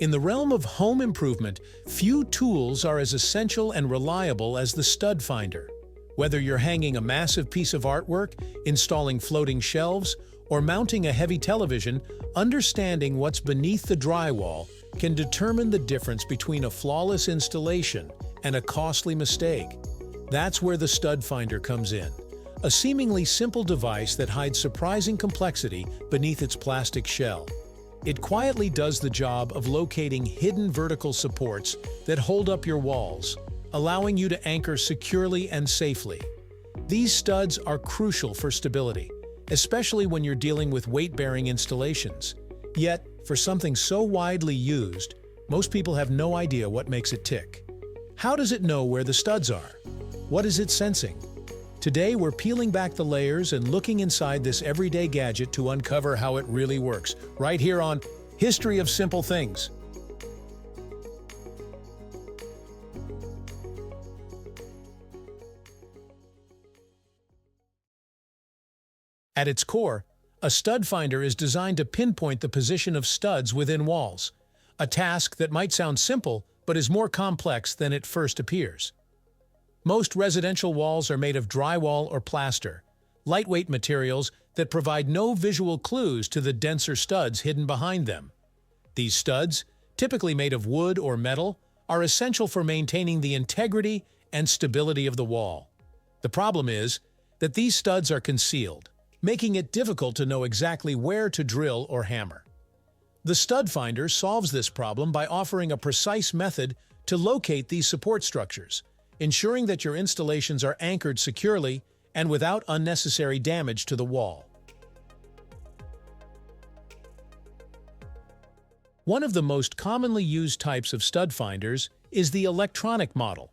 In the realm of home improvement, few tools are as essential and reliable as the stud finder. Whether you're hanging a massive piece of artwork, installing floating shelves, or mounting a heavy television, understanding what's beneath the drywall can determine the difference between a flawless installation and a costly mistake. That's where the stud finder comes in, a seemingly simple device that hides surprising complexity beneath its plastic shell. It quietly does the job of locating hidden vertical supports that hold up your walls, allowing you to anchor securely and safely. These studs are crucial for stability, especially when you're dealing with weight-bearing installations. Yet, for something so widely used, most people have no idea what makes it tick. How does it know where the studs are? What is it sensing? Today, we're peeling back the layers and looking inside this everyday gadget to uncover how it really works, right here on History of Simple Things. At its core, a stud finder is designed to pinpoint the position of studs within walls, a task that might sound simple but is more complex than it first appears. Most residential walls are made of drywall or plaster, lightweight materials that provide no visual clues to the denser studs hidden behind them. These studs, typically made of wood or metal, are essential for maintaining the integrity and stability of the wall. The problem is that these studs are concealed, making it difficult to know exactly where to drill or hammer. The stud finder solves this problem by offering a precise method to locate these support structures, ensuring that your installations are anchored securely and without unnecessary damage to the wall. One of the most commonly used types of stud finders is the electronic model.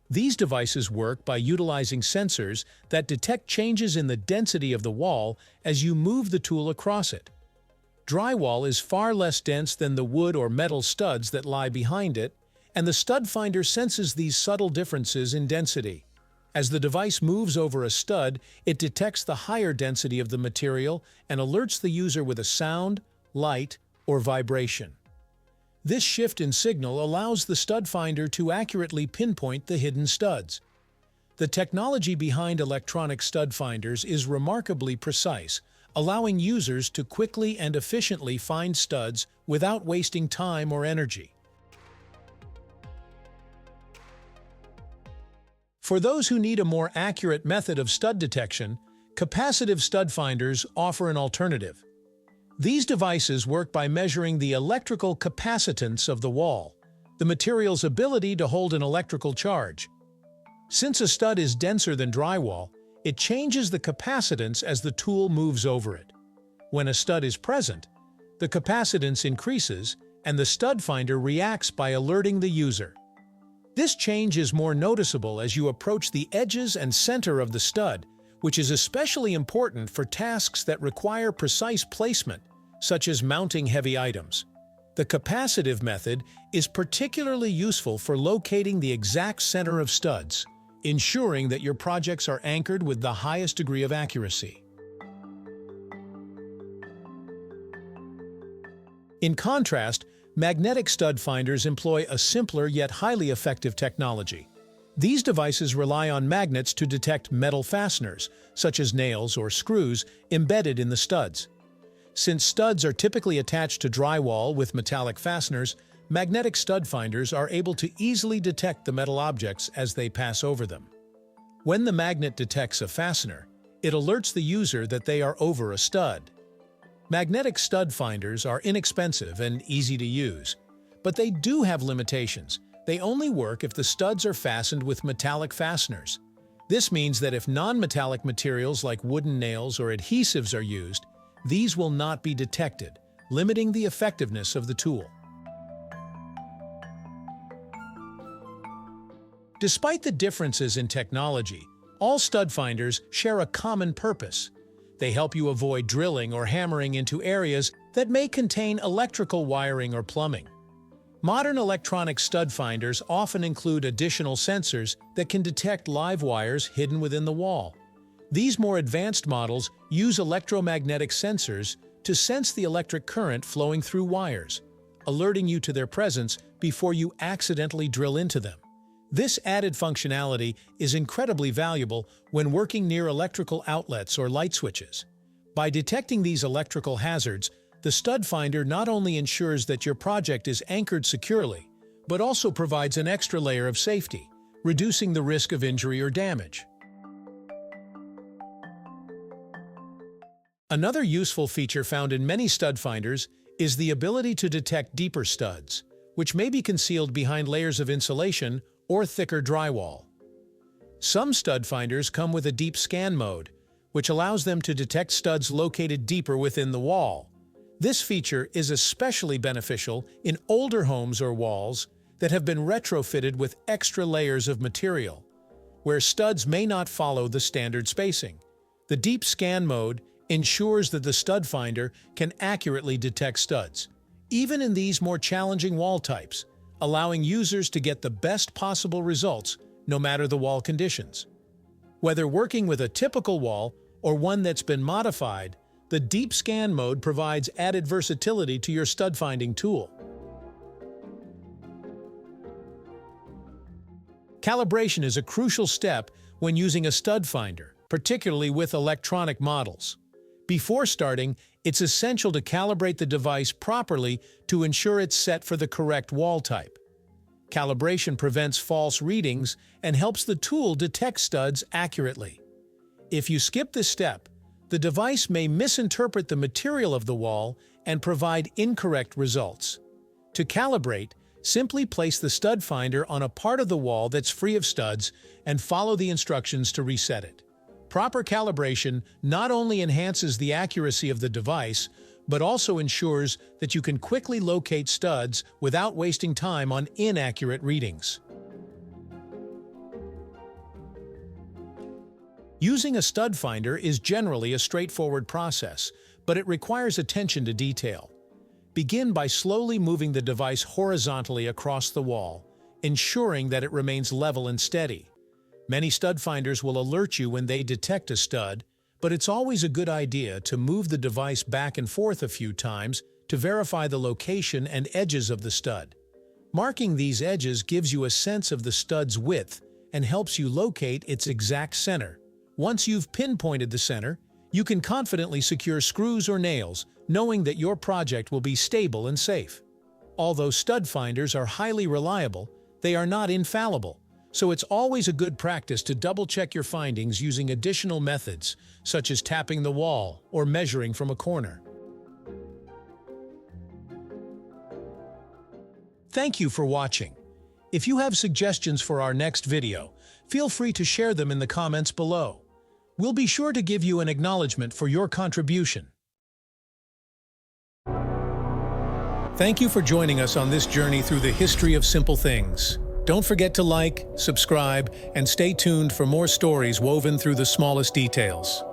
These devices work by utilizing sensors that detect changes in the density of the wall as you move the tool across it. Drywall is far less dense than the wood or metal studs that lie behind it, and the stud finder senses these subtle differences in density. As the device moves over a stud, it detects the higher density of the material and alerts the user with a sound, light, or vibration. This shift in signal allows the stud finder to accurately pinpoint the hidden studs. The technology behind electronic stud finders is remarkably precise, allowing users to quickly and efficiently find studs without wasting time or energy. For those who need a more accurate method of stud detection, capacitive stud finders offer an alternative. These devices work by measuring the electrical capacitance of the wall, the material's ability to hold an electrical charge. Since a stud is denser than drywall, it changes the capacitance as the tool moves over it. When a stud is present, the capacitance increases and the stud finder reacts by alerting the user. This change is more noticeable as you approach the edges and center of the stud, which is especially important for tasks that require precise placement, such as mounting heavy items. The capacitive method is particularly useful for locating the exact center of studs, ensuring that your projects are anchored with the highest degree of accuracy. In contrast, magnetic stud finders employ a simpler yet highly effective technology. These devices rely on magnets to detect metal fasteners, such as nails or screws, embedded in the studs. Since studs are typically attached to drywall with metallic fasteners, magnetic stud finders are able to easily detect the metal objects as they pass over them. When the magnet detects a fastener, it alerts the user that they are over a stud. Magnetic stud finders are inexpensive and easy to use, but they do have limitations. They only work if the studs are fastened with metallic fasteners. This means that if non-metallic materials like wooden nails or adhesives are used, these will not be detected, limiting the effectiveness of the tool. Despite the differences in technology, all stud finders share a common purpose. They help you avoid drilling or hammering into areas that may contain electrical wiring or plumbing. Modern electronic stud finders often include additional sensors that can detect live wires hidden within the wall. These more advanced models use electromagnetic sensors to sense the electric current flowing through wires, alerting you to their presence before you accidentally drill into them. This added functionality is incredibly valuable when working near electrical outlets or light switches. By detecting these electrical hazards, the stud finder not only ensures that your project is anchored securely, but also provides an extra layer of safety, reducing the risk of injury or damage. Another useful feature found in many stud finders is the ability to detect deeper studs, which may be concealed behind layers of insulation or thicker drywall. Some stud finders come with a deep scan mode, which allows them to detect studs located deeper within the wall. This feature is especially beneficial in older homes or walls that have been retrofitted with extra layers of material, where studs may not follow the standard spacing. The deep scan mode ensures that the stud finder can accurately detect studs, even in these more challenging wall types, allowing users to get the best possible results no matter the wall conditions. Whether working with a typical wall or one that's been modified, the deep scan mode provides added versatility to your stud finding tool. Calibration is a crucial step when using a stud finder, particularly with electronic models. Before starting, it's essential to calibrate the device properly to ensure it's set for the correct wall type. Calibration prevents false readings and helps the tool detect studs accurately. If you skip this step, the device may misinterpret the material of the wall and provide incorrect results. To calibrate, simply place the stud finder on a part of the wall that's free of studs and follow the instructions to reset it. Proper calibration not only enhances the accuracy of the device, but also ensures that you can quickly locate studs without wasting time on inaccurate readings. Using a stud finder is generally a straightforward process, but it requires attention to detail. Begin by slowly moving the device horizontally across the wall, ensuring that it remains level and steady. Many stud finders will alert you when they detect a stud, but it's always a good idea to move the device back and forth a few times to verify the location and edges of the stud. Marking these edges gives you a sense of the stud's width and helps you locate its exact center. Once you've pinpointed the center, you can confidently secure screws or nails, knowing that your project will be stable and safe. Although stud finders are highly reliable, they are not infallible, so it's always a good practice to double-check your findings using additional methods, such as tapping the wall or measuring from a corner. Thank you for watching. If you have suggestions for our next video, feel free to share them in the comments below. We'll be sure to give you an acknowledgement for your contribution. Thank you for joining us on this journey through the history of simple things. Don't forget to like, subscribe, and stay tuned for more stories woven through the smallest details.